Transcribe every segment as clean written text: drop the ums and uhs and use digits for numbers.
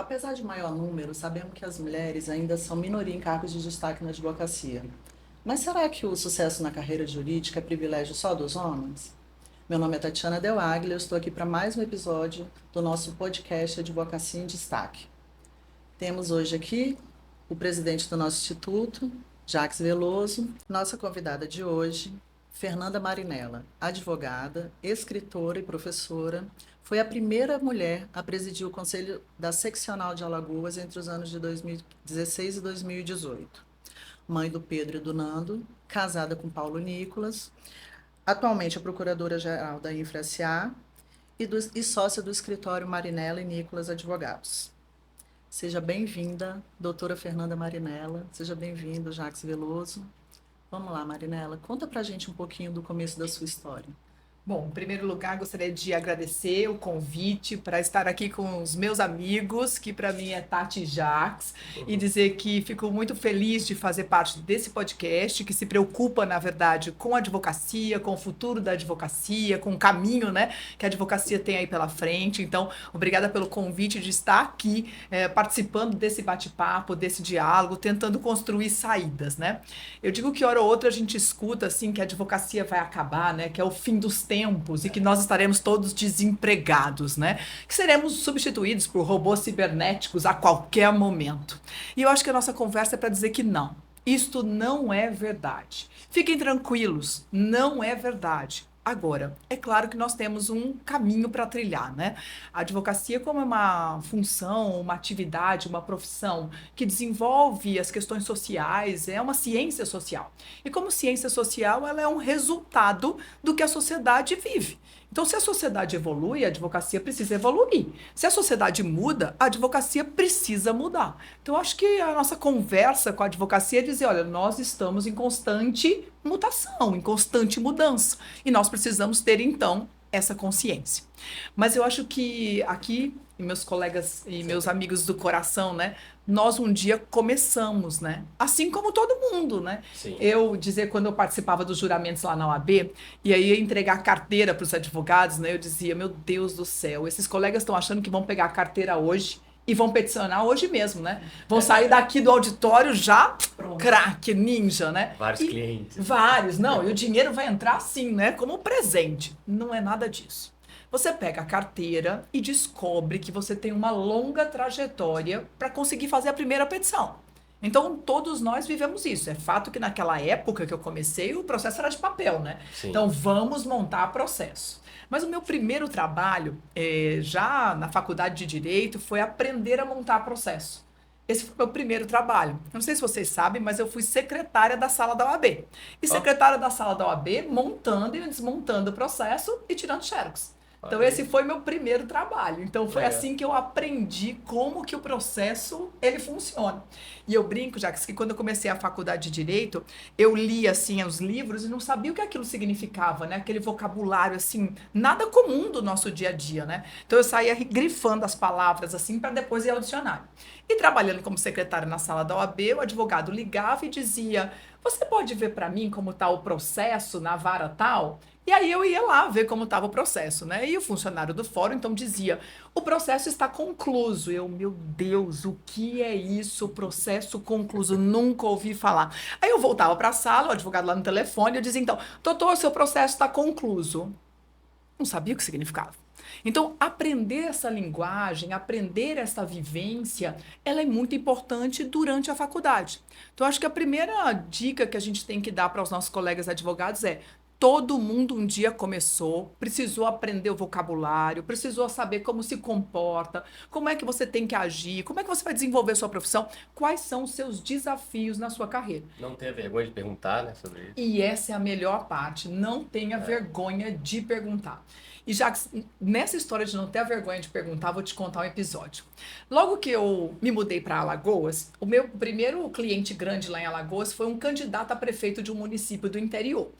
Apesar de maior número, sabemos que as mulheres ainda são minoria em cargos de destaque na advocacia. Mas será que o sucesso na carreira jurídica é privilégio só dos homens? Meu nome é Tatiana Delaglia, eu estou aqui para mais um episódio do nosso podcast Advocacia em Destaque. Temos hoje aqui o presidente do nosso instituto, Jacques Veloso, nossa convidada de hoje, Fernanda Marinella, advogada, escritora e professora, foi a primeira mulher a presidir o Conselho da Seccional de Alagoas entre os anos de 2016 e 2018. Mãe do Pedro e do Nando, casada com Paulo Nicolas, atualmente é procuradora-geral da Infra-SA e sócia do escritório Marinella e Nicolas Advogados. Seja bem-vinda, doutora Fernanda Marinella, seja bem-vindo, Jacques Veloso. Vamos lá, Marinella, conta pra gente um pouquinho do começo da sua história. Bom, em primeiro lugar, gostaria de agradecer o convite para estar aqui com os meus amigos, que para mim é Tati e Jacques, e dizer que fico muito feliz de fazer parte desse podcast, que se preocupa, na verdade, com a advocacia, com o futuro da advocacia, com o caminho, né, que a advocacia tem aí pela frente. Então, obrigada pelo convite de estar aqui, participando desse bate-papo, desse diálogo, tentando construir saídas, né? Eu digo que hora ou outra a gente escuta, assim, que a advocacia vai acabar, né, que é o fim dos tempos e que nós estaremos todos desempregados, né? Que seremos substituídos por robôs cibernéticos a qualquer momento. E eu acho que a nossa conversa é para dizer que não. Isto não é verdade. Fiquem tranquilos, não é verdade. Agora, é claro que nós temos um caminho para trilhar, né? A advocacia, como é uma função, uma atividade, uma profissão que desenvolve as questões sociais, é uma ciência social. E como ciência social, ela é um resultado do que a sociedade vive. Então, se a sociedade evolui, a advocacia precisa evoluir. Se a sociedade muda, a advocacia precisa mudar. Então, acho que a nossa conversa com a advocacia é dizer, olha, nós estamos em constante mutação, em constante mudança. E nós precisamos ter, então, essa consciência. Mas eu acho que aqui, meus colegas e meus amigos do coração, né? Nós um dia começamos, né? Assim como todo mundo, né? Sim. Eu dizer, quando eu participava dos juramentos lá na OAB, e aí ia entregar a carteira para os advogados, né? Eu dizia, meu Deus do céu, esses colegas estão achando que vão pegar a carteira hoje e vão peticionar hoje mesmo, né? Vão sair daqui do auditório já craque, ninja, né? Vários clientes. Vários, não, e o dinheiro vai entrar assim, né? Como presente. Não é nada disso. Você pega a carteira e descobre que você tem uma longa trajetória para conseguir fazer a primeira petição. Então, todos nós vivemos isso. É fato que naquela época que eu comecei, o processo era de papel, né? Sim. Então, vamos montar processo. Mas o meu primeiro trabalho, já na faculdade de Direito, foi aprender a montar processo. Esse foi o meu primeiro trabalho. Não sei se vocês sabem, mas eu fui secretária da sala da OAB. E secretária da sala da OAB, montando e desmontando o processo e tirando xerox. Então, esse foi meu primeiro trabalho. Então, foi assim que eu aprendi como que o processo, ele funciona. E eu brinco, Jacques, que quando eu comecei a faculdade de Direito, eu lia, assim, os livros e não sabia o que aquilo significava, né? Aquele vocabulário, assim, nada comum do nosso dia a dia, né? Então, eu saía grifando as palavras, assim, para depois ir ao dicionário. E trabalhando como secretária na sala da OAB, o advogado ligava e dizia, você pode ver para mim como está o processo na vara tal? E aí eu ia lá ver como estava o processo, né? E o funcionário do fórum então dizia, o processo está concluso. Eu, meu Deus, o que é isso, processo concluso? Nunca ouvi falar. Aí eu voltava para a sala, o advogado lá no telefone, eu dizia então, doutor, seu processo está concluso. Não sabia o que significava. Então, aprender essa linguagem, aprender essa vivência, ela é muito importante durante a faculdade. Então, acho que a primeira dica que a gente tem que dar para os nossos colegas advogados é todo mundo um dia começou, precisou aprender o vocabulário, precisou saber como se comporta, como é que você tem que agir, como é que você vai desenvolver a sua profissão, quais são os seus desafios na sua carreira. Não tenha vergonha de perguntar, né, sobre isso. E essa é a melhor parte, não tenha vergonha de perguntar. E já nessa história de não ter a vergonha de perguntar, vou te contar um episódio. Logo que eu me mudei para Alagoas, o meu primeiro cliente grande lá em Alagoas foi um candidato a prefeito de um município do interior.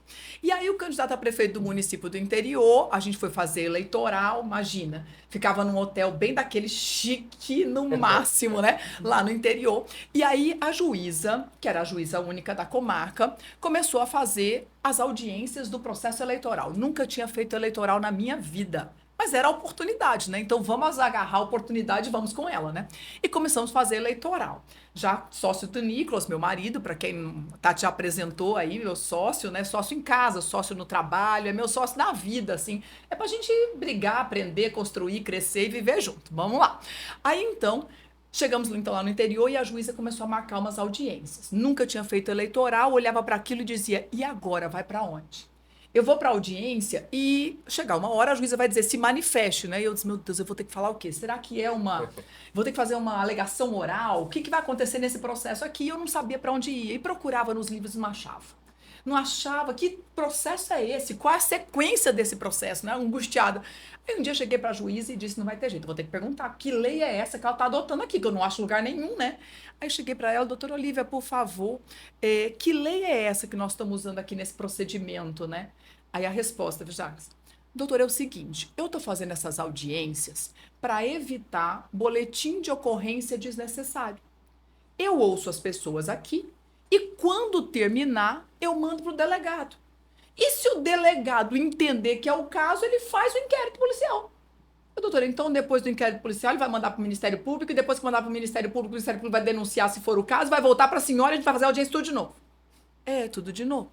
E aí o candidato a prefeito do município do interior, a gente foi fazer eleitoral, imagina, ficava num hotel bem daquele chique no máximo, né, lá no interior. E aí a juíza, que era a juíza única da comarca, começou a fazer as audiências do processo eleitoral. Nunca tinha feito eleitoral na minha vida. Mas era a oportunidade, né? Então vamos agarrar a oportunidade e vamos com ela, né? E começamos a fazer eleitoral. Já sócio do Nicolas, meu marido, para quem Tati já apresentou aí, meu sócio, né? Sócio em casa, sócio no trabalho, é meu sócio na vida, assim. É pra gente brigar, aprender, construir, crescer e viver junto. Vamos lá. Aí então, chegamos então lá no interior e a juíza começou a marcar umas audiências. Nunca tinha feito eleitoral, olhava para aquilo e dizia: e agora vai para onde? Eu vou para audiência e chegar uma hora a juíza vai dizer: se manifeste, né? E eu disse: meu Deus, eu vou ter que falar o quê? Será que é uma. Vou ter que fazer uma alegação oral? O que vai acontecer nesse processo aqui? Eu não sabia para onde ia e procurava nos livros e não achava. Não achava que processo é esse? Qual é a sequência desse processo, né? Angustiada. Aí um dia eu cheguei para a juíza e disse: não vai ter jeito, vou ter que perguntar que lei é essa que ela está adotando aqui, que eu não acho lugar nenhum, né? Aí eu cheguei para ela: doutora Olivia, por favor, que lei é essa que nós estamos usando aqui nesse procedimento, né? Aí a resposta, Jacques: doutor, é o seguinte, eu estou fazendo essas audiências para evitar boletim de ocorrência desnecessário. Eu ouço as pessoas aqui e quando terminar, eu mando para o delegado. E se o delegado entender que é o caso, ele faz o inquérito policial. Doutora, então depois do inquérito policial ele vai mandar para o Ministério Público e depois que mandar para o Ministério Público vai denunciar se for o caso, vai voltar para a senhora e a gente vai fazer a audiência tudo de novo. É, tudo de novo.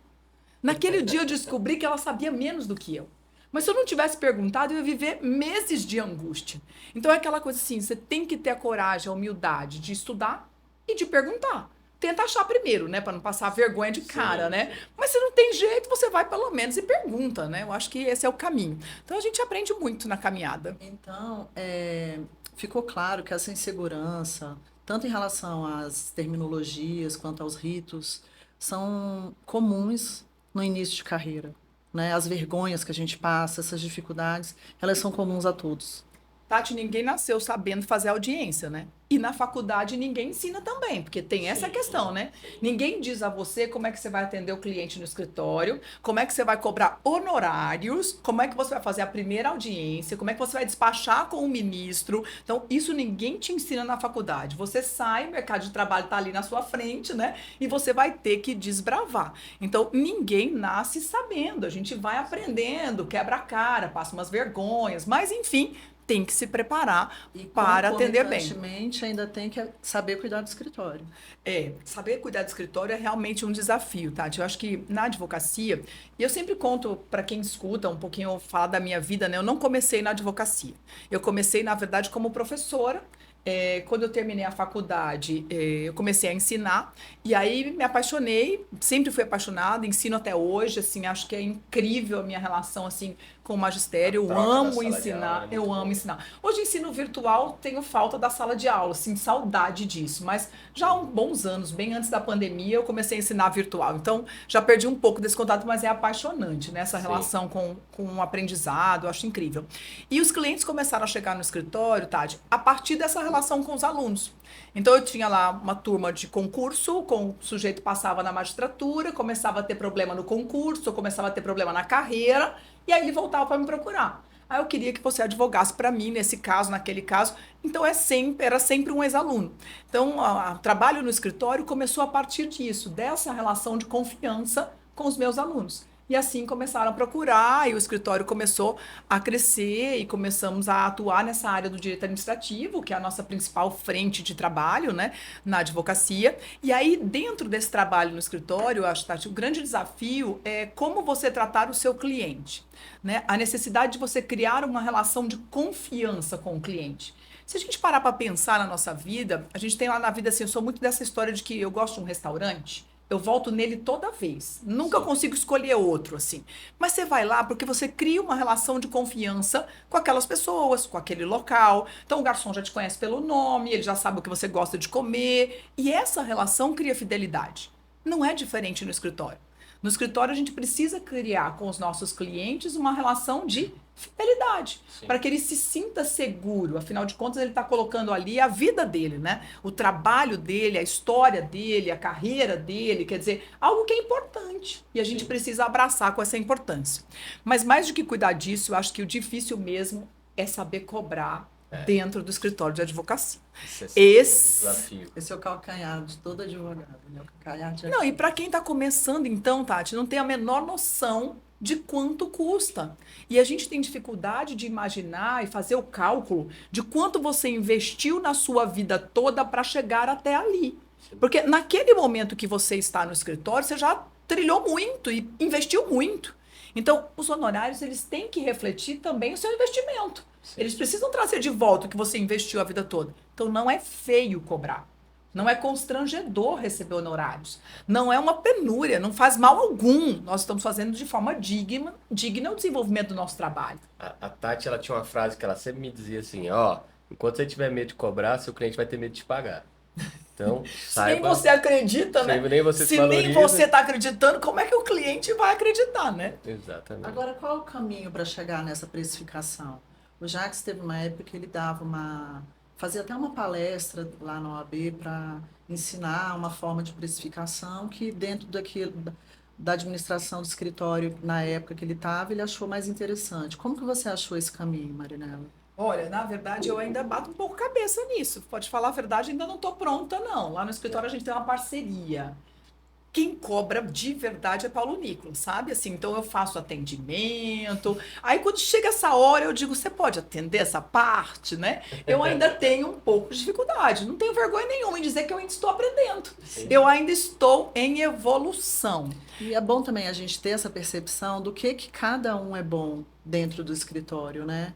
Naquele dia eu descobri que ela sabia menos do que eu. Mas se eu não tivesse perguntado, eu ia viver meses de angústia. Então é aquela coisa assim, você tem que ter a coragem, a humildade de estudar e de perguntar. Tenta achar primeiro, né? Para não passar vergonha de cara, Sim, né? sim. Mas se não tem jeito, você vai pelo menos e pergunta, né? Eu acho que esse é o caminho. Então a gente aprende muito na caminhada. Então, ficou claro que essa insegurança, tanto em relação às terminologias quanto aos ritos, são comuns no início de carreira, né? As vergonhas que a gente passa, essas dificuldades, elas são comuns a todos. Tati, ninguém nasceu sabendo fazer audiência, né? E na faculdade ninguém ensina também, porque tem essa Sim, questão, né? sim. Ninguém diz a você como é que você vai atender o cliente no escritório, como é que você vai cobrar honorários, como é que você vai fazer a primeira audiência, como é que você vai despachar com o ministro. Então, isso ninguém te ensina na faculdade. Você sai, o mercado de trabalho está ali na sua frente, né? E você vai ter que desbravar. Então, ninguém nasce sabendo. A gente vai aprendendo, quebra a cara, passa umas vergonhas, mas enfim, tem que se preparar E para atender bem. concomitantemente ainda tem que saber cuidar do escritório. Saber cuidar do escritório é realmente um desafio, Tati. Eu acho que na advocacia, e eu sempre conto para quem escuta um pouquinho falar da minha vida, né? Eu não comecei na advocacia. Eu comecei, na verdade, como professora. Quando eu terminei a faculdade, eu comecei a ensinar e aí me apaixonei, sempre fui apaixonada, ensino até hoje, assim, acho que é incrível a minha relação, assim, com o magistério, A eu troca da amo sala de aula ensinar, é muito eu amo boa. ensinar. Hoje ensino virtual, tenho falta da sala de aula, assim, saudade disso, mas já há uns bons anos, bem antes da pandemia, eu comecei a ensinar virtual, então já perdi um pouco desse contato, mas é apaixonante, né, essa Sim. relação com o aprendizado, eu acho incrível. E os clientes começaram a chegar no escritório, Tati, a partir dessa relação com os alunos. Então eu tinha lá uma turma de concurso, o sujeito passava na magistratura, começava a ter problema no concurso, começava a ter problema na carreira, e aí ele voltava para me procurar. Aí eu queria que você advogasse para mim nesse caso, naquele caso. Então era sempre um ex-aluno. Então o trabalho no escritório começou a partir disso, dessa relação de confiança com os meus alunos. E assim começaram a procurar, e o escritório começou a crescer e começamos a atuar nessa área do direito administrativo, que é a nossa principal frente de trabalho, né, na advocacia. E aí, dentro desse trabalho no escritório, eu acho, Tati, o grande desafio é como você tratar o seu cliente, né? A necessidade de você criar uma relação de confiança com o cliente. Se a gente parar para pensar na nossa vida, a gente tem lá na vida assim, eu sou muito dessa história de que eu gosto de um restaurante, eu volto nele toda vez. Nunca Sim. consigo escolher outro, assim. Mas você vai lá porque você cria uma relação de confiança com aquelas pessoas, com aquele local. Então o garçom já te conhece pelo nome, ele já sabe o que você gosta de comer. E essa relação cria fidelidade. Não é diferente no escritório. No escritório, a gente precisa criar com os nossos clientes uma relação de fidelidade, Sim. para que ele se sinta seguro. Afinal de contas, ele está colocando ali a vida dele, né? O trabalho dele, a história dele, a carreira dele, quer dizer, algo que é importante. E a gente Sim. precisa abraçar com essa importância. Mas mais do que cuidar disso, eu acho que o difícil mesmo é saber cobrar dentro do escritório de advocacia. Esse é sempre um Esse desafio. Esse é o calcanhar de todo advogado, né? O calcanhar de Não, e para quem está começando, então, Tati, não tem a menor noção de quanto custa. E a gente tem dificuldade de imaginar e fazer o cálculo de quanto você investiu na sua vida toda para chegar até ali. Porque naquele momento que você está no escritório, você já trilhou muito e investiu muito. Então, os honorários, eles têm que refletir também o seu investimento. Sim. Eles precisam trazer de volta o que você investiu a vida toda. Então, não é feio cobrar. Não é constrangedor receber honorários. Não é uma penúria, não faz mal algum. Nós estamos fazendo de forma digna o desenvolvimento do nosso trabalho. A Tati, ela tinha uma frase que ela sempre me dizia assim, ó, enquanto você tiver medo de cobrar, seu cliente vai ter medo de te pagar. Então, Se nem você acredita, né? Nem você se nem você está acreditando, como é que o cliente vai acreditar, né? Exatamente. Agora, qual é o caminho para chegar nessa precificação? O Jacques teve uma época que ele fazia até uma palestra lá na OAB para ensinar uma forma de precificação que dentro da administração do escritório, na época que ele estava, ele achou mais interessante. Como que você achou esse caminho, Marinela? Olha, na verdade, eu ainda bato um pouco cabeça nisso. Pode falar a verdade, ainda não estou pronta, não. Lá no escritório a gente tem uma parceria. Quem cobra de verdade é Paulo Nicolas, sabe? Assim, então eu faço atendimento. Aí quando chega essa hora, eu digo, você pode atender essa parte, né? Eu ainda tenho um pouco de dificuldade. Não tenho vergonha nenhuma em dizer que eu ainda estou aprendendo. Sim. Eu ainda estou em evolução. E é bom também a gente ter essa percepção do que cada um é bom dentro do escritório, né?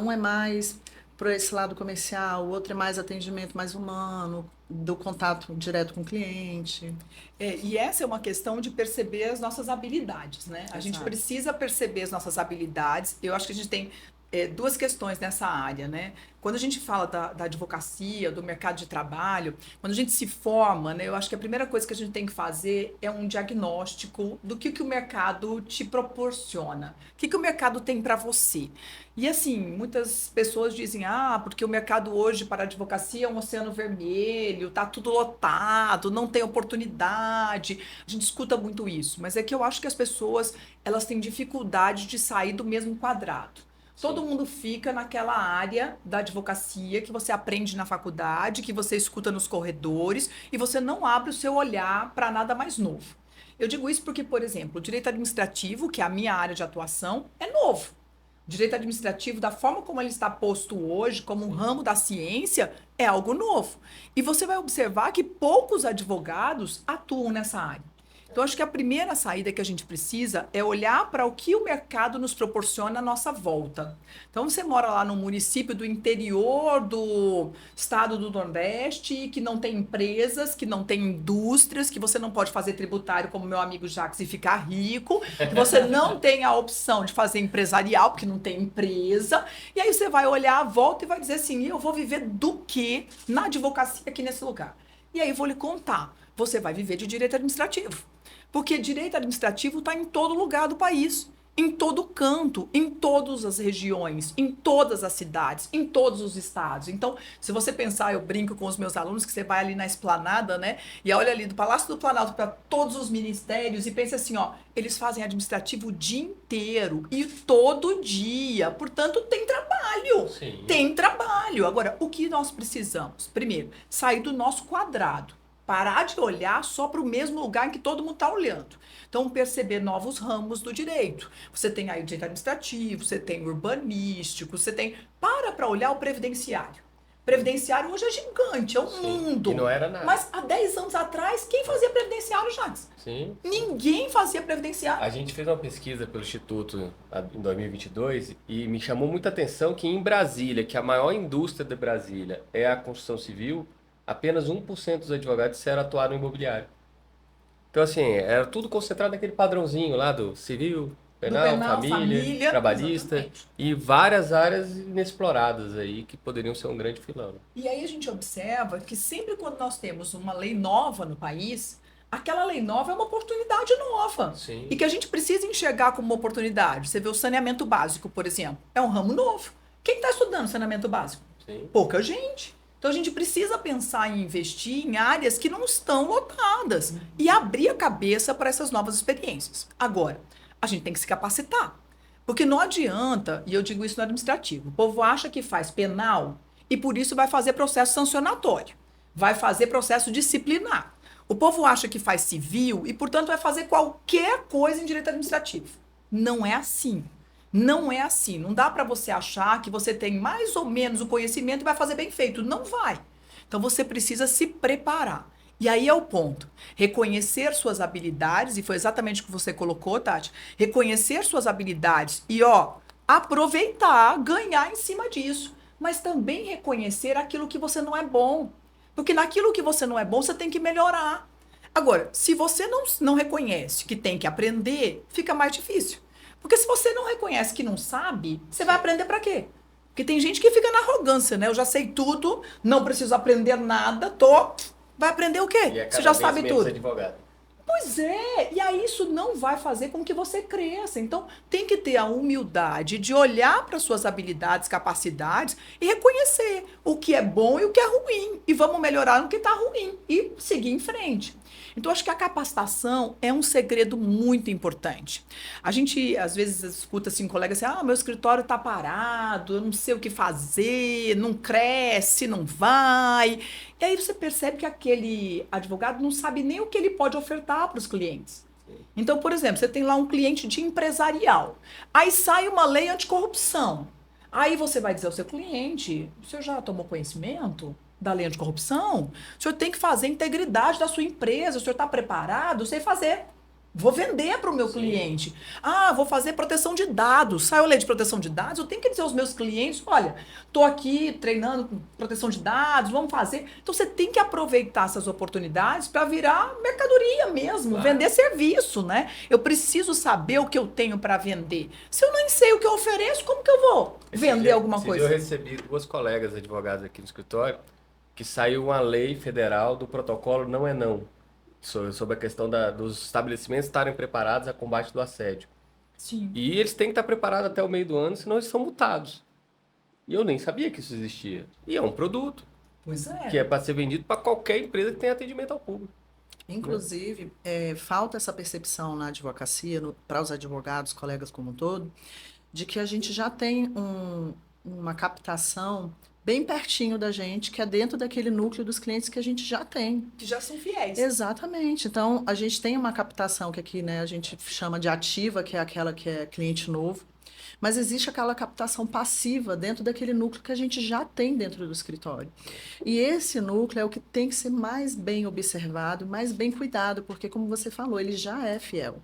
Um é mais para esse lado comercial, o outro é mais atendimento mais humano, do contato direto com o cliente. E essa é uma questão de perceber as nossas habilidades, né? A gente precisa perceber as nossas habilidades. Eu acho que a gente tem duas questões nessa área, né? Quando a gente fala da advocacia, do mercado de trabalho, quando a gente se forma, né, eu acho que a primeira coisa que a gente tem que fazer é um diagnóstico do que o mercado te proporciona. O que o mercado tem para você? E assim, muitas pessoas dizem, porque o mercado hoje para a advocacia é um oceano vermelho, tá tudo lotado, não tem oportunidade. A gente escuta muito isso, mas é que eu acho que as pessoas, elas têm dificuldade de sair do mesmo quadrado. Todo mundo fica naquela área da advocacia que você aprende na faculdade, que você escuta nos corredores e você não abre o seu olhar para nada mais novo. Eu digo isso porque, por exemplo, o direito administrativo, que é a minha área de atuação, é novo. O direito administrativo, da forma como ele está posto hoje, como um ramo da ciência, é algo novo. E você vai observar que poucos advogados atuam nessa área. Então, acho que a primeira saída que a gente precisa é olhar para o que o mercado nos proporciona à nossa volta. Então, você mora lá num município do interior do estado do Nordeste, que não tem empresas, que não tem indústrias, que você não pode fazer tributário como meu amigo Jacques e ficar rico, que você não tem a opção de fazer empresarial, porque não tem empresa. E aí você vai olhar à volta e vai dizer assim, eu vou viver do quê na advocacia aqui nesse lugar? E aí eu vou lhe contar, você vai viver de direito administrativo. Porque direito administrativo está em todo lugar do país, em todo canto, em todas as regiões, em todas as cidades, em todos os estados. Então, se você pensar, eu brinco com os meus alunos, que você vai ali na esplanada, né? E olha ali do Palácio do Planalto para todos os ministérios e pensa assim, eles fazem administrativo o dia inteiro e todo dia. Portanto, tem trabalho. Sim. Tem trabalho. Agora, o que nós precisamos? Primeiro, sair do nosso quadrado. Parar de olhar só para o mesmo lugar em que todo mundo está olhando. Então, perceber novos ramos do direito. Você tem aí o direito administrativo, você tem o urbanístico, você tem... Para olhar o previdenciário. Previdenciário hoje é gigante, é um mundo. E não era nada. Mas há 10 anos atrás, quem fazia previdenciário, Jacques? Sim. Ninguém fazia previdenciário. A gente fez uma pesquisa pelo Instituto em 2022 e me chamou muita atenção que em Brasília, que a maior indústria de Brasília é a construção civil, apenas 1% dos advogados disseram atuar no imobiliário. Então, assim, era tudo concentrado naquele padrãozinho lá do civil, penal, família, trabalhista, exatamente. E várias áreas inexploradas aí que poderiam ser um grande filão. E aí a gente observa que sempre quando nós temos uma lei nova no país, aquela lei nova é uma oportunidade nova. Sim. E que a gente precisa enxergar como uma oportunidade. Você vê o saneamento básico, por exemplo, é um ramo novo. Quem está estudando saneamento básico? Sim. Pouca gente. Então, a gente precisa pensar em investir em áreas que não estão lotadas e abrir a cabeça para essas novas experiências. Agora, a gente tem que se capacitar. Porque não adianta, e eu digo isso no administrativo, o povo acha que faz penal e por isso vai fazer processo sancionatório, vai fazer processo disciplinar. O povo acha que faz civil e, portanto, vai fazer qualquer coisa em direito administrativo. Não é assim. Não é assim. Não dá para você achar que você tem mais ou menos o conhecimento e vai fazer bem feito. Não vai. Então você precisa se preparar. E aí é o ponto. Reconhecer suas habilidades, e foi exatamente o que você colocou, Tati. Reconhecer suas habilidades e, aproveitar, ganhar em cima disso. Mas também reconhecer aquilo que você não é bom. Porque naquilo que você não é bom, você tem que melhorar. Agora, se você não reconhece que tem que aprender, fica mais difícil. Porque se você não reconhece que não sabe, você vai aprender para quê? Porque tem gente que fica na arrogância, né? Eu já sei tudo, não preciso aprender nada, Vai aprender o quê? E é Você cada já vez sabe menos tudo. advogado. Pois é, e aí isso não vai fazer com que você cresça. Então, tem que ter a humildade de olhar para suas habilidades, capacidades e reconhecer o que é bom e o que é ruim. E vamos melhorar no que está ruim e seguir em frente. Então, acho que a capacitação é um segredo muito importante. A gente, às vezes, escuta assim, colegas assim, meu escritório está parado, eu não sei o que fazer, não cresce, não vai. E aí você percebe que aquele advogado não sabe nem o que ele pode ofertar para os clientes. Então, por exemplo, você tem lá um cliente de empresarial. Aí sai uma lei anticorrupção. Aí você vai dizer ao seu cliente, o senhor já tomou conhecimento da lei anticorrupção? O senhor tem que fazer a integridade da sua empresa. O senhor está preparado? Eu sei fazer. Vou vender para o meu cliente. Vou fazer proteção de dados. Saiu a lei de proteção de dados, eu tenho que dizer aos meus clientes, olha, estou aqui treinando com proteção de dados, vamos fazer. Então, você tem que aproveitar essas oportunidades para virar mercadoria mesmo, Claro. vender serviço, né? Eu preciso saber o que eu tenho para vender. Se eu nem sei o que eu ofereço, como que eu vou vender alguma Esse coisa? dia eu recebi 2 colegas advogados aqui no escritório que saiu uma lei federal do protocolo Não é Não, sobre a questão dos estabelecimentos estarem preparados a combate do assédio. Sim. E eles têm que estar preparados até o meio do ano, senão eles são multados. E eu nem sabia que isso existia. E é um produto Pois é. que é para ser vendido para qualquer empresa que tenha atendimento ao público. Inclusive, falta essa percepção na advocacia, para os advogados, colegas como um todo, de que a gente já tem uma captação bem pertinho da gente, que é dentro daquele núcleo dos clientes que a gente já tem. Que já são fiéis. Exatamente. Então, a gente tem uma captação que aqui, né, a gente chama de ativa, que é aquela que é cliente novo, mas existe aquela captação passiva dentro daquele núcleo que a gente já tem dentro do escritório. E esse núcleo é o que tem que ser mais bem observado, mais bem cuidado, porque, como você falou, ele já é fiel.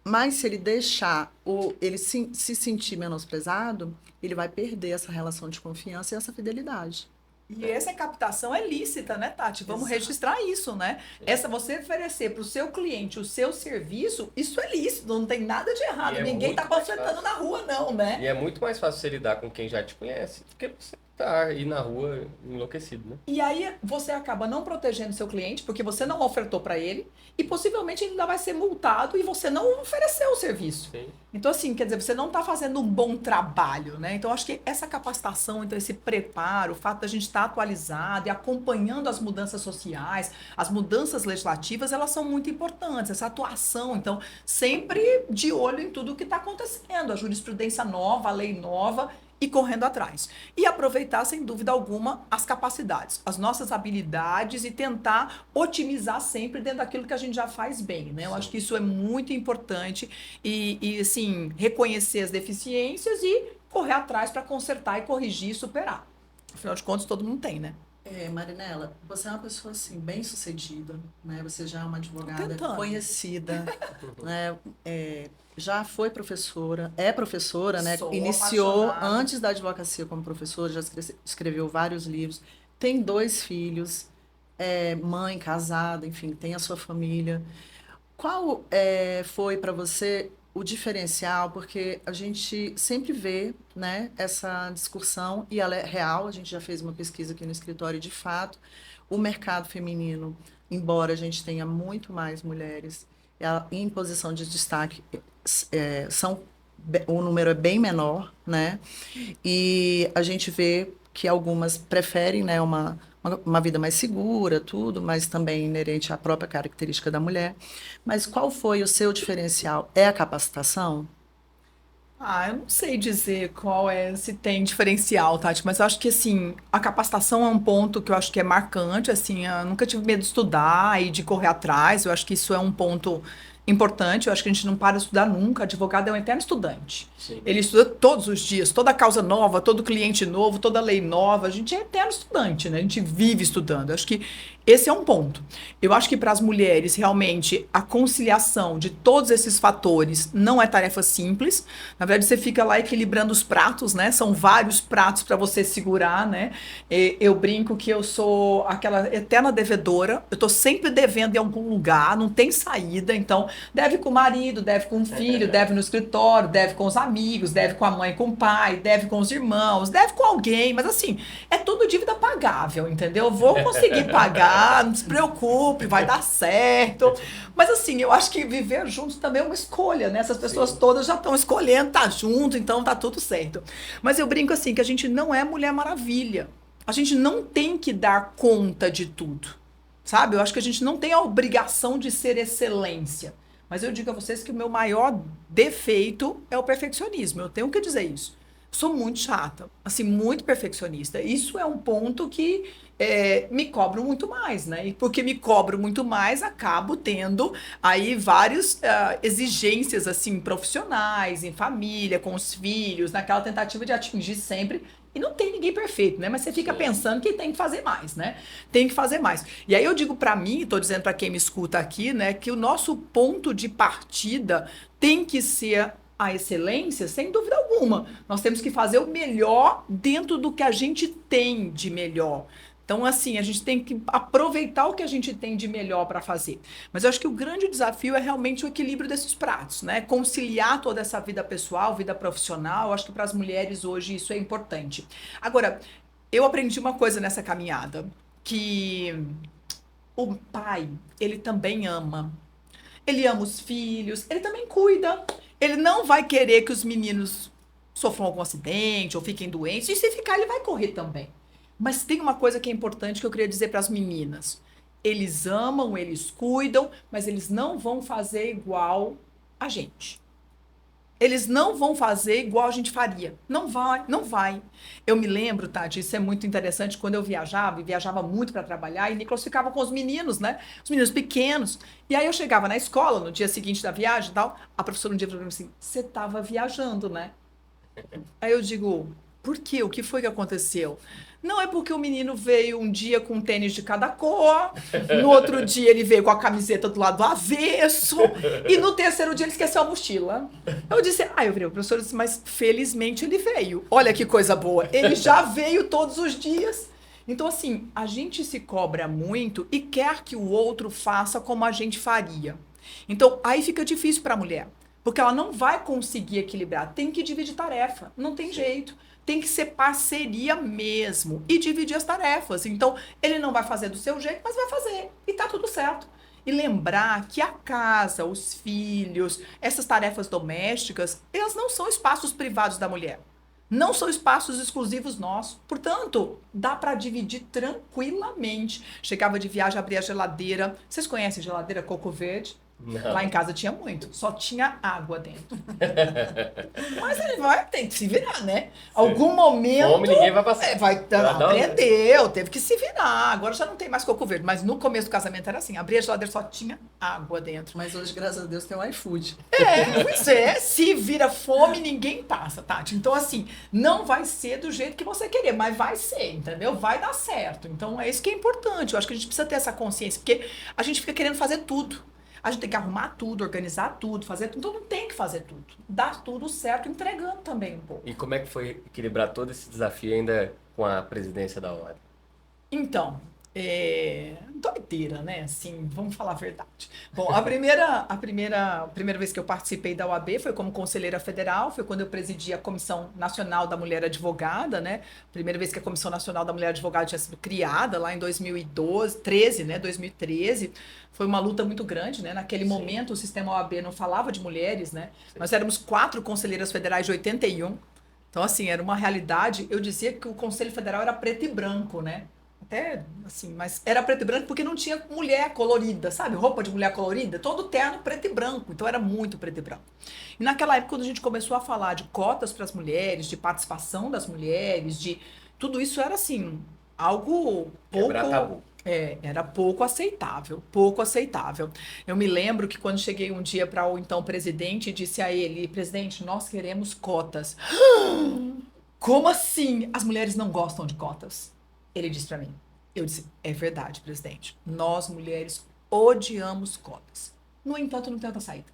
Mas se ele deixar ou ele se sentir menosprezado, ele vai perder essa relação de confiança e essa fidelidade. E essa captação é lícita, né, Tati? Vamos Exato. registrar isso, né? Essa você oferecer para o seu cliente o seu serviço, isso é lícito, não tem nada de errado. E é Ninguém muito está mais panfletando fácil. na rua, não, né? E é muito mais fácil você lidar com quem já te conhece do que você tá aí na rua enlouquecido, né? E aí você acaba não protegendo seu cliente, porque você não ofertou para ele, e possivelmente ele ainda vai ser multado e você não ofereceu o serviço. Sim. Então, assim, quer dizer, você não está fazendo um bom trabalho, né? Então, acho que essa capacitação, então, esse preparo, o fato da gente estar atualizado e acompanhando as mudanças sociais, as mudanças legislativas, elas são muito importantes. Essa atuação, então, sempre de olho em tudo o que está acontecendo, a jurisprudência nova, a lei nova, e correndo atrás. E aproveitar, sem dúvida alguma, as capacidades, as nossas habilidades e tentar otimizar sempre dentro daquilo que a gente já faz bem, né? Eu acho que isso é muito importante e assim, reconhecer as deficiências e correr atrás para consertar e corrigir e superar. Afinal de contas, todo mundo tem, né? Marinela, você é uma pessoa assim, bem-sucedida, né? Você já é uma advogada Tentando. conhecida, né? Já foi professora, é professora, né? Sou Iniciou apaixonada. antes da advocacia como professora, já escreveu vários livros, tem 2 filhos, é mãe, casada, enfim, tem a sua família. Qual foi para você o diferencial? Porque a gente sempre vê, né, essa discussão, e ela é real, a gente já fez uma pesquisa aqui no escritório, e de fato, o mercado feminino, embora a gente tenha muito mais mulheres em posição de destaque, o número é bem menor, né? E a gente vê que algumas preferem, né, uma vida mais segura, tudo, mas também inerente à própria característica da mulher. Mas qual foi o seu diferencial? É a capacitação? Eu não sei dizer se tem diferencial, Tati, mas eu acho que, assim, a capacitação é um ponto que eu acho que é marcante, assim, eu nunca tive medo de estudar e de correr atrás, eu acho que isso é um ponto importante, eu acho que a gente não para de estudar nunca, advogado é um eterno estudante. Sim. Ele estuda todos os dias, toda causa nova, todo cliente novo, toda lei nova, a gente é eterno estudante, né? A gente vive estudando. Eu acho que esse é um ponto. Eu acho que para as mulheres, realmente, a conciliação de todos esses fatores não é tarefa simples. Na verdade, você fica lá equilibrando os pratos, né? São vários pratos para você segurar, né? Eu brinco que eu sou aquela eterna devedora. Eu tô sempre devendo em algum lugar, não tem saída. Então, deve com o marido, deve com o filho, deve no escritório, deve com os amigos, deve com a mãe, com o pai, deve com os irmãos, deve com alguém. Mas assim, é tudo dívida pagável, entendeu? Vou conseguir pagar. Não se preocupe, vai dar certo. Mas assim, eu acho que viver juntos também é uma escolha, né? Essas pessoas todas já estão escolhendo estar junto, então tá tudo certo. Mas eu brinco assim, que a gente não é Mulher Maravilha. A gente não tem que dar conta de tudo, sabe? Eu acho que a gente não tem a obrigação de ser excelência. Mas eu digo a vocês que o meu maior defeito é o perfeccionismo. Eu tenho que dizer isso. Sou muito chata, assim, muito perfeccionista. Isso é um ponto que me cobro muito mais, né? E porque me cobro muito mais, acabo tendo aí várias exigências, assim, profissionais, em família, com os filhos, naquela tentativa de atingir sempre. E não tem ninguém perfeito, né? Mas você fica pensando que tem que fazer mais, né? Tem que fazer mais. E aí eu digo pra mim, tô dizendo pra quem me escuta aqui, né, que o nosso ponto de partida tem que ser a excelência, sem dúvida alguma. Nós temos que fazer o melhor dentro do que a gente tem de melhor. Então, assim, a gente tem que aproveitar o que a gente tem de melhor para fazer. Mas eu acho que o grande desafio é realmente o equilíbrio desses pratos, né? Conciliar toda essa vida pessoal, vida profissional. Eu acho que para as mulheres hoje isso é importante. Agora, eu aprendi uma coisa nessa caminhada, que o pai, ele também ama. Ele ama os filhos, ele também cuida. Ele não vai querer que os meninos sofram algum acidente ou fiquem doentes. E se ficar, ele vai correr também. Mas tem uma coisa que é importante que eu queria dizer para as meninas. Eles amam, eles cuidam, mas eles não vão fazer igual a gente. Eles não vão fazer igual a gente faria. Não vai, não vai. Eu me lembro, Tati, isso é muito interessante, quando eu viajava, e viajava muito para trabalhar, e Nicolas ficava com os meninos, né? Os meninos pequenos. E aí eu chegava na escola, no dia seguinte da viagem e tal, a professora um dia falou assim, você estava viajando, né? Aí eu digo, por quê? O que foi que aconteceu? Não, é porque o menino veio um dia com um tênis de cada cor, no outro dia ele veio com a camiseta do lado do avesso, e no terceiro dia ele esqueceu a mochila. Eu disse, eu virei o professor e disse, mas felizmente ele veio. Olha que coisa boa, ele já veio todos os dias. Então, assim, a gente se cobra muito e quer que o outro faça como a gente faria. Então, aí fica difícil para a mulher, porque ela não vai conseguir equilibrar, tem que dividir tarefa, não tem jeito. Tem que ser parceria mesmo e dividir as tarefas. Então, ele não vai fazer do seu jeito, mas vai fazer. E tá tudo certo. E lembrar que a casa, os filhos, essas tarefas domésticas, elas não são espaços privados da mulher. Não são espaços exclusivos nossos. Portanto, dá para dividir tranquilamente. Chegava de viagem, abria a geladeira. Vocês conhecem a geladeira Coco Verde? Não. Lá em casa tinha muito, só tinha água dentro. Mas ele tem que se virar, né? Algum momento. Fome ninguém vai passar. Aprendeu, teve que se virar. Agora já não tem mais coco verde, mas no começo do casamento era assim: abria a geladeira, só tinha água dentro. Mas hoje, graças a Deus, tem o iFood. Pois é, se vira fome, ninguém passa, Tati. Então, assim, não vai ser do jeito que você querer, mas vai ser, entendeu? Vai dar certo. Então, é isso que é importante. Eu acho que a gente precisa ter essa consciência, porque a gente fica querendo fazer tudo. A gente tem que arrumar tudo, organizar tudo, fazer tudo. Então não tem que fazer tudo. Dar tudo certo, entregando também um pouco. E como é que foi equilibrar todo esse desafio ainda com a presidência da ordem? Então, doideira, né? Assim, vamos falar a verdade. Bom, a primeira vez que eu participei da OAB foi como conselheira federal, foi quando eu presidi a Comissão Nacional da Mulher Advogada, né? Primeira vez que a Comissão Nacional da Mulher Advogada tinha sido criada, lá em 2013. Foi uma luta muito grande, né? Naquele momento o sistema OAB não falava de mulheres, né? Sim. Nós éramos 4 conselheiras federais de 81. Então, assim, era uma realidade. Eu dizia que o Conselho Federal era preto e branco, né? Até, assim, mas era preto e branco porque não tinha mulher colorida, sabe? Roupa de mulher colorida, todo terno preto e branco. Então, era muito preto e branco. E naquela época, quando a gente começou a falar de cotas para as mulheres, de participação das mulheres, de tudo isso era, assim, algo pouco... Quebrar tabu. Era pouco aceitável, pouco aceitável. Eu me lembro que quando cheguei um dia para o então presidente, disse a ele, presidente, nós queremos cotas. Como assim? As mulheres não gostam de cotas. Ele disse para mim. Eu disse, é verdade, presidente. Nós, mulheres, odiamos cotas. No entanto, não tem outra saída.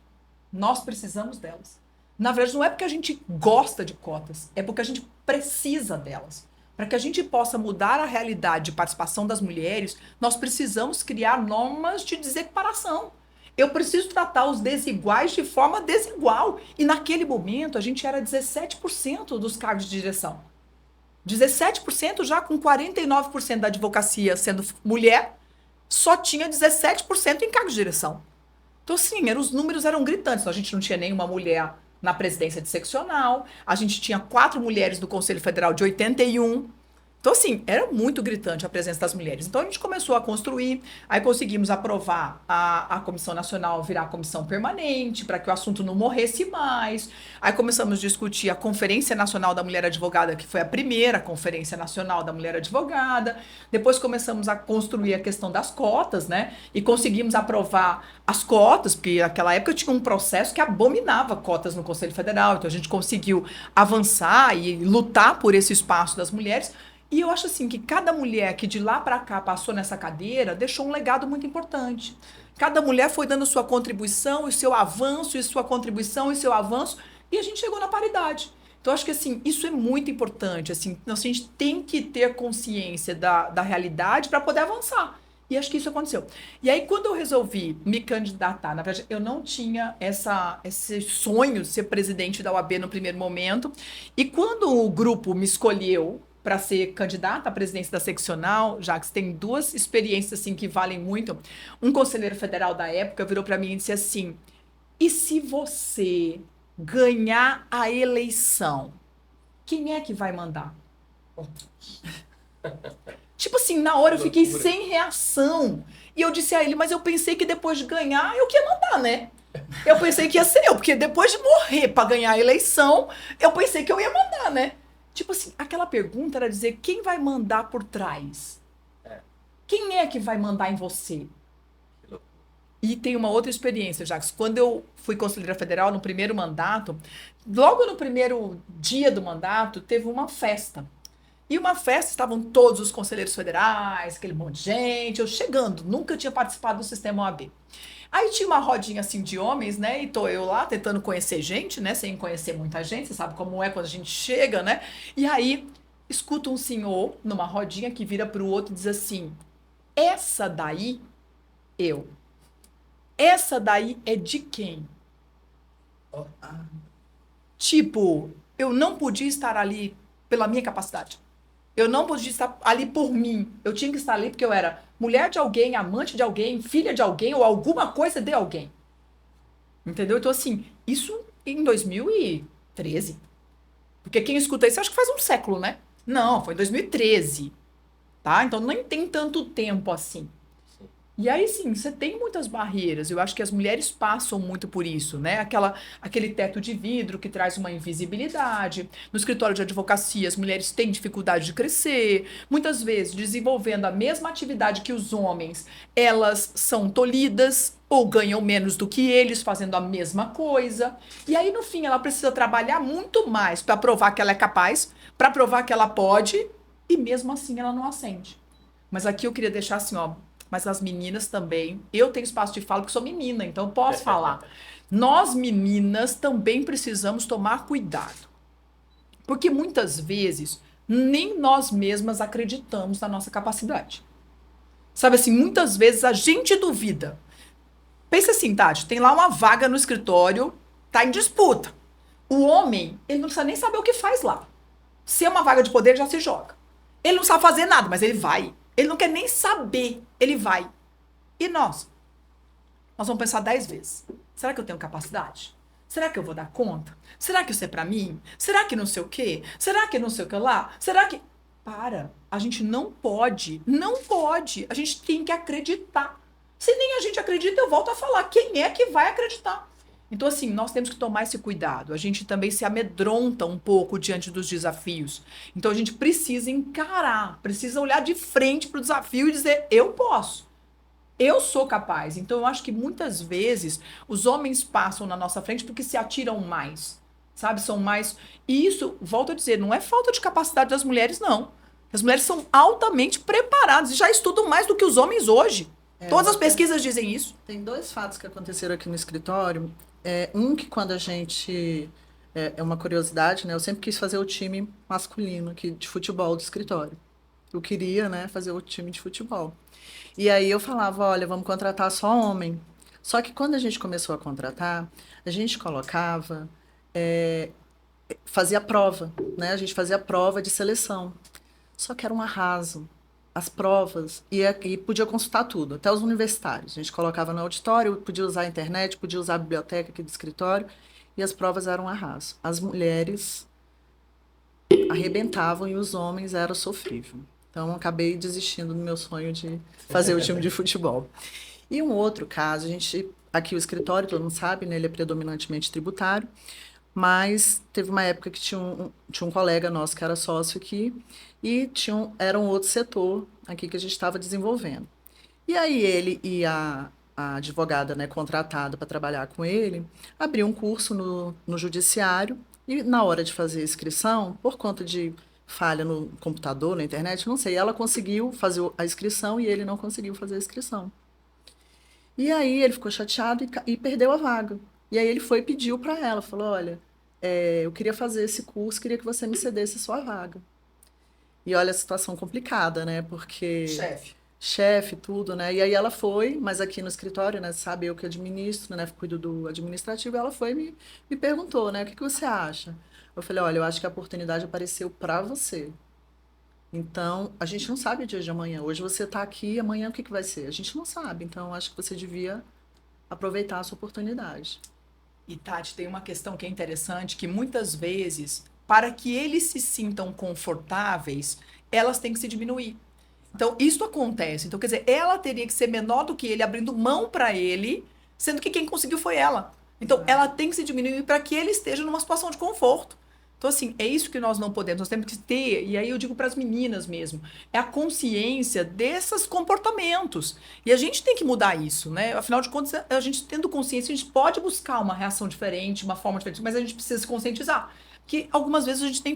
Nós precisamos delas. Na verdade, não é porque a gente gosta de cotas, é porque a gente precisa delas. Para que a gente possa mudar a realidade de participação das mulheres, nós precisamos criar normas de desequiparação. Eu preciso tratar os desiguais de forma desigual. E naquele momento, a gente era 17% dos cargos de direção. 17% já com 49% da advocacia sendo mulher, só tinha 17% em cargos de direção. Então, assim, os números eram gritantes. Então, a gente não tinha nenhuma mulher na presidência de seccional, a gente tinha 4 mulheres no Conselho Federal de 81. Então, assim, era muito gritante a presença das mulheres. Então, a gente começou a construir, aí conseguimos aprovar a Comissão Nacional virar comissão permanente, para que o assunto não morresse mais. Aí começamos a discutir a Conferência Nacional da Mulher Advogada, que foi a primeira Conferência Nacional da Mulher Advogada. Depois começamos a construir a questão das cotas, né? E conseguimos aprovar as cotas, porque naquela época tinha um processo que abominava cotas no Conselho Federal. Então, a gente conseguiu avançar e lutar por esse espaço das mulheres. E eu acho assim que cada mulher que de lá para cá passou nessa cadeira deixou um legado muito importante. Cada mulher foi dando sua contribuição, e seu avanço, e sua contribuição, e seu avanço, e a gente chegou na paridade. Então, acho que assim, isso é muito importante. Assim, a gente tem que ter consciência da realidade para poder avançar. E acho que isso aconteceu. E aí, quando eu resolvi me candidatar, na verdade, eu não tinha esse sonho de ser presidente da OAB no primeiro momento. E quando o grupo me escolheu para ser candidata à presidência da seccional, já que tem 2 experiências assim que valem muito. Um conselheiro federal da época virou para mim e disse assim: "E se você ganhar a eleição, quem é que vai mandar?" Tipo assim, na hora eu fiquei sem reação. E eu disse a ele: "Mas eu pensei que depois de ganhar eu que ia mandar, né? Eu pensei que ia ser eu, porque depois de morrer para ganhar a eleição, eu pensei que eu ia mandar, né?" Tipo assim, aquela pergunta era dizer quem vai mandar por trás? Quem é que vai mandar em você? E tem uma outra experiência, Jacques. Quando eu fui conselheira federal no primeiro mandato, logo no primeiro dia do mandato, teve uma festa. E uma festa, estavam todos os conselheiros federais, aquele monte de gente, eu chegando, nunca tinha participado do sistema OAB. Aí tinha uma rodinha assim de homens, né? E tô eu lá tentando conhecer gente, né? Sem conhecer muita gente, você sabe como é quando a gente chega, né? E aí escuta um senhor numa rodinha que vira pro outro e diz assim: "Essa daí, eu. Essa daí é de quem?" Tipo, eu não podia estar ali pela minha capacidade. Eu não podia estar ali por mim. Eu tinha que estar ali porque eu era mulher de alguém, amante de alguém, filha de alguém ou alguma coisa de alguém. Entendeu? Então, assim, isso em 2013. Porque quem escuta isso, acho que faz um século, né? Não, foi em 2013. Tá? Então, nem tem tanto tempo assim. E aí, sim, você tem muitas barreiras. Eu acho que as mulheres passam muito por isso, né? Aquele teto de vidro que traz uma invisibilidade. No escritório de advocacia, as mulheres têm dificuldade de crescer. Muitas vezes, desenvolvendo a mesma atividade que os homens, elas são tolhidas ou ganham menos do que eles fazendo a mesma coisa. E aí, no fim, ela precisa trabalhar muito mais para provar que ela é capaz, para provar que ela pode, e mesmo assim ela não ascende. Mas aqui eu queria deixar assim, ó, mas as meninas também. Eu tenho espaço de fala porque sou menina, então eu posso falar. Nós, meninas, também precisamos tomar cuidado. Porque muitas vezes nem nós mesmas acreditamos na nossa capacidade. Sabe assim, muitas vezes a gente duvida. Pensa assim, Tati, tem lá uma vaga no escritório, tá em disputa. O homem, ele não precisa nem saber o que faz lá. Se é uma vaga de poder, ele já se joga. Ele não sabe fazer nada, mas ele vai. Ele não quer nem saber, ele vai. E nós? Nós vamos pensar 10 vezes. Será que eu tenho capacidade? Será que eu vou dar conta? Será que isso é pra mim? Será que não sei o quê? Será que não sei o que lá? Será que... Para, a gente não pode. A gente tem que acreditar. Se nem a gente acredita, eu volto a falar. Quem é que vai acreditar? Então, assim, nós temos que tomar esse cuidado. A gente também se amedronta um pouco diante dos desafios. Então, a gente precisa encarar, precisa olhar de frente para o desafio e dizer: eu posso. Eu sou capaz. Então, eu acho que muitas vezes os homens passam na nossa frente porque se atiram mais, sabe? São mais. E isso, volto a dizer, não é falta de capacidade das mulheres, não. As mulheres são altamente preparadas e já estudam mais do que os homens hoje. Todas as pesquisas dizem isso. Tem dois fatos que aconteceram aqui no escritório. Um que quando a gente... É uma curiosidade, né? Eu sempre quis fazer o time masculino aqui de futebol do escritório. Eu queria, né, fazer o time de futebol. E aí eu falava, olha, vamos contratar só homem. Só que quando a gente começou a contratar, a gente colocava, fazia prova, né? A gente fazia prova de seleção. Só que era um arraso. As provas, e podia consultar tudo, até os universitários. A gente colocava no auditório, podia usar a internet, podia usar a biblioteca aqui do escritório, e as provas eram um arraso. As mulheres arrebentavam e os homens era sofrível. Então, eu acabei desistindo do meu sonho de fazer o time de futebol. E um outro caso, aqui o escritório, todo mundo sabe, né, ele é predominantemente tributário, mas teve uma época que tinha um colega nosso que era sócio aqui, e era um outro setor aqui que a gente estava desenvolvendo. E aí ele e a advogada, né, contratada para trabalhar com ele, abriu um curso no judiciário, e na hora de fazer a inscrição, por conta de falha no computador, na internet, não sei, ela conseguiu fazer a inscrição e ele não conseguiu fazer a inscrição. E aí ele ficou chateado e perdeu a vaga. E aí ele foi e pediu para ela, falou, olha, eu queria fazer esse curso, queria que você me cedesse a sua vaga. E olha a situação complicada, né? Porque... Chefe, tudo, né? E aí ela foi, mas aqui no escritório, né? Sabe, eu que administro, né? Cuido do administrativo, ela foi e me perguntou, né? O que você acha? Eu falei, olha, eu acho que a oportunidade apareceu para você. Então, a gente não sabe o dia de amanhã. Hoje você está aqui, amanhã o que vai ser? A gente não sabe. Então, eu acho que você devia aproveitar a sua oportunidade. E, Tati, tem uma questão que é interessante, que muitas vezes, para que eles se sintam confortáveis, elas têm que se diminuir. Então, isso acontece. Então, quer dizer, ela teria que ser menor do que ele, abrindo mão para ele, sendo que quem conseguiu foi ela. Então, ela tem que se diminuir para que ele esteja numa situação de conforto. Então, assim, é isso que nós não podemos. Nós temos que ter, e aí eu digo para as meninas mesmo, é a consciência desses comportamentos. E a gente tem que mudar isso, né? Afinal de contas, a gente tendo consciência, a gente pode buscar uma reação diferente, uma forma diferente, mas a gente precisa se conscientizar. Que algumas vezes a gente nem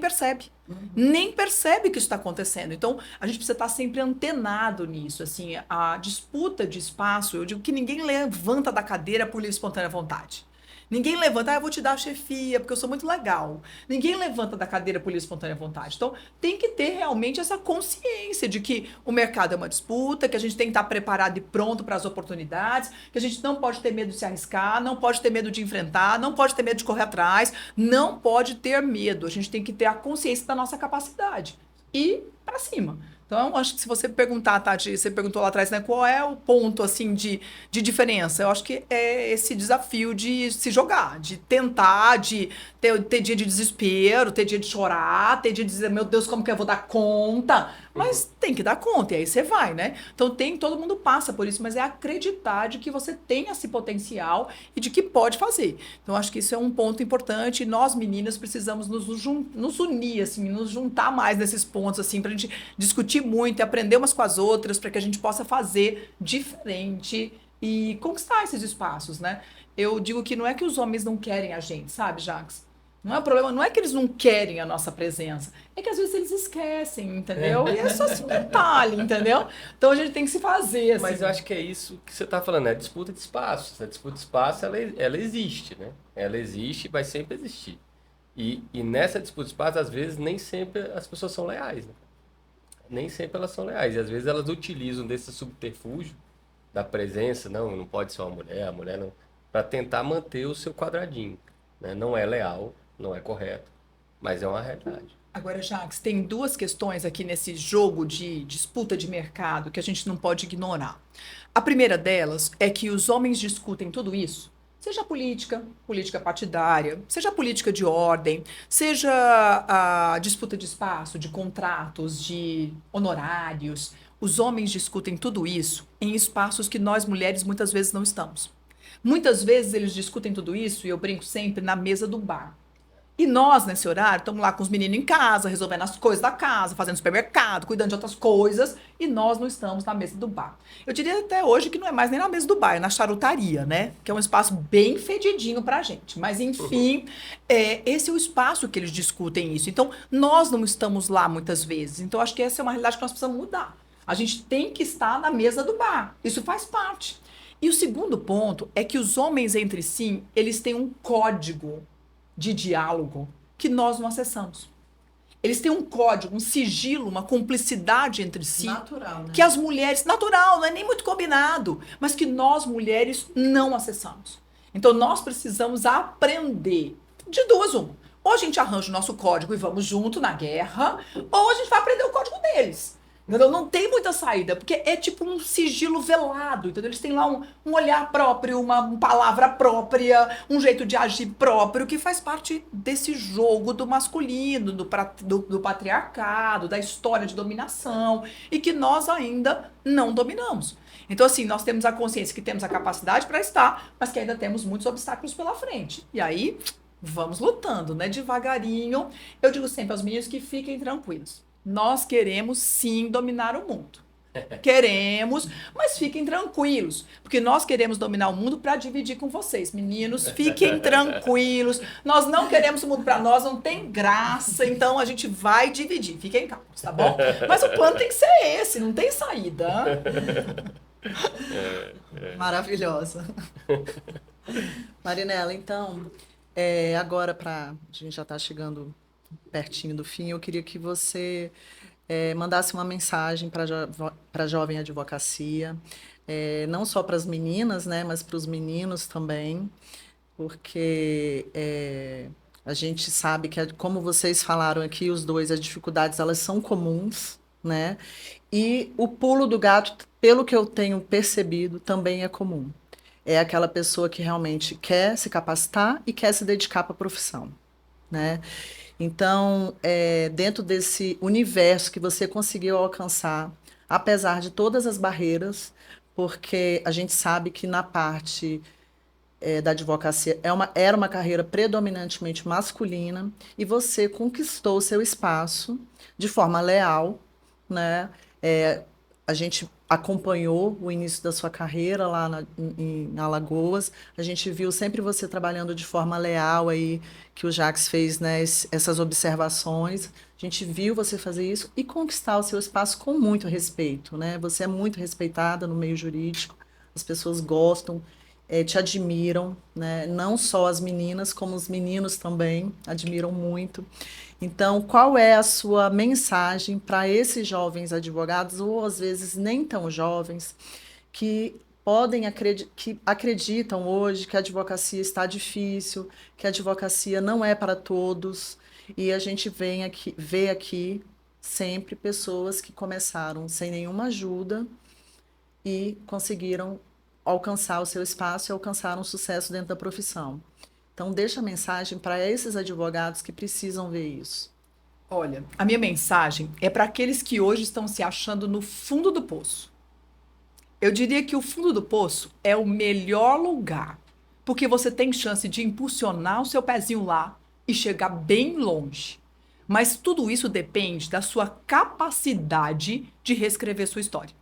percebe que isso está acontecendo. Então, a gente precisa estar sempre antenado nisso. Assim, a disputa de espaço, eu digo que ninguém levanta da cadeira por livre e espontânea vontade. Ninguém levanta, eu vou te dar a chefia, porque eu sou muito legal. Ninguém levanta da cadeira por livre e espontânea vontade. Então, tem que ter realmente essa consciência de que o mercado é uma disputa, que a gente tem que estar preparado e pronto para as oportunidades, que a gente não pode ter medo de se arriscar, não pode ter medo de enfrentar, não pode ter medo de correr atrás, não pode ter medo. A gente tem que ter a consciência da nossa capacidade e para cima. Então, acho que se você perguntar, Tati, você perguntou lá atrás, né, qual é o ponto, assim, de diferença? Eu acho que é esse desafio de se jogar, de tentar, de ter dia de desespero, ter dia de chorar, ter dia de dizer, meu Deus, como que eu vou dar conta? Mas tem que dar conta, e aí você vai, né? Então, todo mundo passa por isso, mas é acreditar de que você tem esse potencial e de que pode fazer. Então, acho que isso é um ponto importante, e nós, meninas, precisamos nos unir, assim, nos juntar mais nesses pontos, assim, pra gente discutir muito e aprender umas com as outras para que a gente possa fazer diferente e conquistar esses espaços, né? Eu digo que não é que os homens não querem a gente, sabe, Jax? Não é o problema, não é que eles não querem a nossa presença, é que às vezes eles esquecem, entendeu? E é só assim um detalhe, entendeu? Então a gente tem que se fazer, assim. Mas eu acho que é isso que você está falando, é disputa de espaços. A disputa de espaço, ela existe, né? Ela existe e vai sempre existir. E nessa disputa de espaço, às vezes, nem sempre as pessoas são leais, né? Nem sempre elas são leais. E às vezes elas utilizam desse subterfúgio da presença, não pode ser uma mulher, a mulher não, para tentar manter o seu quadradinho, né? Não é leal, não é correto, mas é uma realidade. Agora, Jax, tem duas questões aqui nesse jogo de disputa de mercado que a gente não pode ignorar. A primeira delas é que os homens discutem tudo isso, seja política partidária, seja política de ordem, seja a disputa de espaço, de contratos, de honorários. Os homens discutem tudo isso em espaços que nós mulheres muitas vezes não estamos. Muitas vezes eles discutem tudo isso, e eu brinco sempre, na mesa do bar. E nós, nesse horário, estamos lá com os meninos em casa, resolvendo as coisas da casa, fazendo supermercado, cuidando de outras coisas, e nós não estamos na mesa do bar. Eu diria até hoje que não é mais nem na mesa do bar, é na charutaria, né? Que é um espaço bem fedidinho pra gente. Mas, enfim, esse é o espaço que eles discutem isso. Então, nós não estamos lá muitas vezes. Então, acho que essa é uma realidade que nós precisamos mudar. A gente tem que estar na mesa do bar. Isso faz parte. E o segundo ponto é que os homens entre si, eles têm um código de diálogo que nós não acessamos. Eles têm um código, um sigilo, uma cumplicidade entre si. Natural, né? Que as mulheres... Natural, não é nem muito combinado. Mas que nós, mulheres, não acessamos. Então, nós precisamos aprender de duas uma. Ou a gente arranja o nosso código e vamos junto na guerra, ou a gente vai aprender o código deles. Entendeu? Não tem muita saída, porque é tipo um sigilo velado, entendeu? Eles têm lá um olhar próprio, uma palavra própria, um jeito de agir próprio, que faz parte desse jogo do masculino, do patriarcado, da história de dominação, e que nós ainda não dominamos. Então, assim, nós temos a consciência que temos a capacidade para estar, mas que ainda temos muitos obstáculos pela frente. E aí, vamos lutando, né? Devagarinho. Eu digo sempre aos meninos que fiquem tranquilos. Nós queremos sim dominar o mundo. Queremos, mas fiquem tranquilos, porque nós queremos dominar o mundo para dividir com vocês. Meninos, fiquem tranquilos. Nós não queremos o mundo para nós, não tem graça, então a gente vai dividir. Fiquem calmos, tá bom? Mas o plano tem que ser esse, não tem saída. Maravilhosa. Marinela, então, agora a gente já está chegando pertinho do fim, eu queria que você mandasse uma mensagem para a Jovem Advocacia, não só para as meninas, né, mas para os meninos também, porque a gente sabe que, como vocês falaram aqui, os dois, as dificuldades, elas são comuns, né, e o pulo do gato, pelo que eu tenho percebido, também é comum. É aquela pessoa que realmente quer se capacitar e quer se dedicar para a profissão, né? Então, dentro desse universo que você conseguiu alcançar, apesar de todas as barreiras, porque a gente sabe que na parte da advocacia era uma carreira predominantemente masculina, e você conquistou o seu espaço de forma leal, né? A gente acompanhou o início da sua carreira lá em Alagoas, a gente viu sempre você trabalhando de forma leal aí, que o Jacques fez, né, essas observações, a gente viu você fazer isso e conquistar o seu espaço com muito respeito, né? Você é muito respeitada no meio jurídico, as pessoas gostam, te admiram, né? Não só as meninas, como os meninos também admiram muito. Então, qual é a sua mensagem para esses jovens advogados, ou às vezes nem tão jovens, que que acreditam hoje que a advocacia está difícil, que a advocacia não é para todos, e a gente vê aqui sempre pessoas que começaram sem nenhuma ajuda e conseguiram alcançar o seu espaço e alcançaram sucesso dentro da profissão. Então, deixa a mensagem para esses advogados que precisam ver isso. Olha, a minha mensagem é para aqueles que hoje estão se achando no fundo do poço. Eu diria que o fundo do poço é o melhor lugar, porque você tem chance de impulsionar o seu pezinho lá e chegar bem longe. Mas tudo isso depende da sua capacidade de reescrever sua história.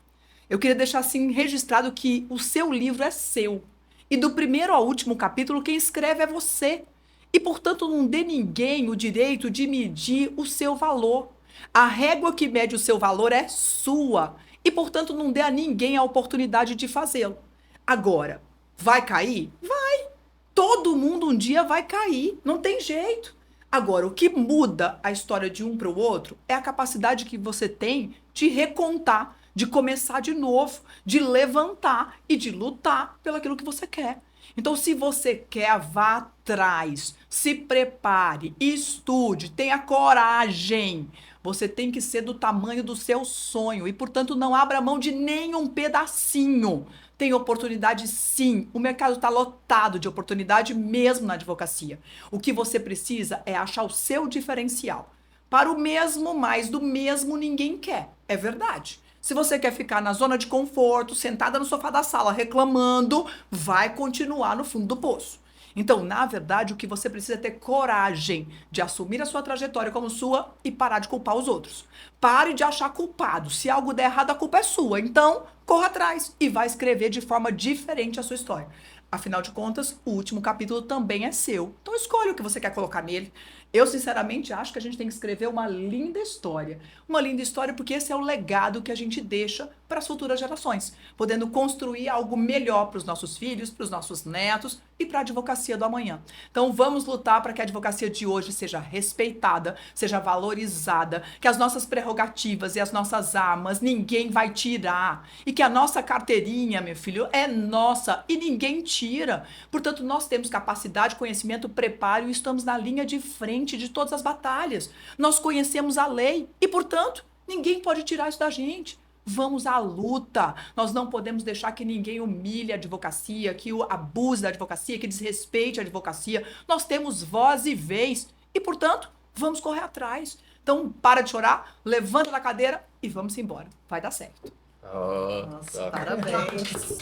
Eu queria deixar assim registrado que o seu livro é seu. E do primeiro ao último capítulo, quem escreve é você. E, portanto, não dê ninguém o direito de medir o seu valor. A régua que mede o seu valor é sua. E, portanto, não dê a ninguém a oportunidade de fazê-lo. Agora, vai cair? Vai. Todo mundo um dia vai cair. Não tem jeito. Agora, o que muda a história de um para o outro é a capacidade que você tem de recontar, de começar de novo, de levantar e de lutar pelo aquilo que você quer. Então, se você quer, vá atrás, se prepare, estude, tenha coragem. Você tem que ser do tamanho do seu sonho e, portanto, não abra mão de nenhum pedacinho. Tem oportunidade, sim. O mercado está lotado de oportunidade mesmo na advocacia. O que você precisa é achar o seu diferencial. Para o mesmo, mais do mesmo, ninguém quer. É verdade. Se você quer ficar na zona de conforto, sentada no sofá da sala reclamando, vai continuar no fundo do poço. Então, na verdade, o que você precisa é ter coragem de assumir a sua trajetória como sua e parar de culpar os outros. Pare de achar culpado. Se algo der errado, a culpa é sua. Então, corra atrás e vai escrever de forma diferente a sua história. Afinal de contas, o último capítulo também é seu. Então, escolha o que você quer colocar nele. Eu, sinceramente, acho que a gente tem que escrever uma linda história. Uma linda história porque esse é o legado que a gente deixa para as futuras gerações, podendo construir algo melhor para os nossos filhos, para os nossos netos e para a advocacia do amanhã. Então, vamos lutar para que a advocacia de hoje seja respeitada, seja valorizada, que as nossas prerrogativas e as nossas armas ninguém vai tirar e que a nossa carteirinha, meu filho, é nossa e ninguém tira. Portanto, nós temos capacidade, conhecimento, preparo e estamos na linha de frente de todas as batalhas. Nós conhecemos a lei e, portanto, ninguém pode tirar isso da gente. Vamos à luta. Nós não podemos deixar que ninguém humilhe a advocacia, que abuse da advocacia, que desrespeite a advocacia. Nós temos voz e vez e, portanto, vamos correr atrás. Então, para de chorar, levanta da cadeira e vamos embora. Vai dar certo. Nossa, parabéns.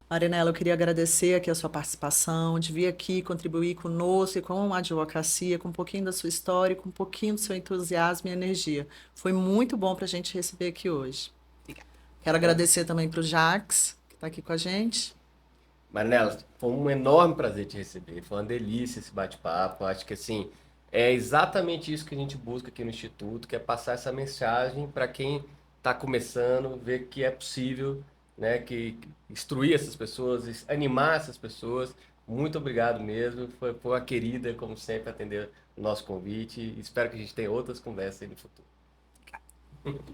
Marinela, eu queria agradecer aqui a sua participação, de vir aqui contribuir conosco e com a advocacia, com um pouquinho da sua história, com um pouquinho do seu entusiasmo e energia. Foi muito bom para a gente receber aqui hoje. Obrigada. Quero agradecer também para o Jax, que está aqui com a gente. Marinela, foi um enorme prazer te receber. Foi uma delícia esse bate-papo. Acho que assim, é exatamente isso que a gente busca aqui no Instituto, que é passar essa mensagem para quem está começando, ver que é possível, né, que instruir essas pessoas, animar essas pessoas. Muito obrigado mesmo. Foi uma querida, como sempre, atender o nosso convite. Espero que a gente tenha outras conversas aí no futuro. Obrigada.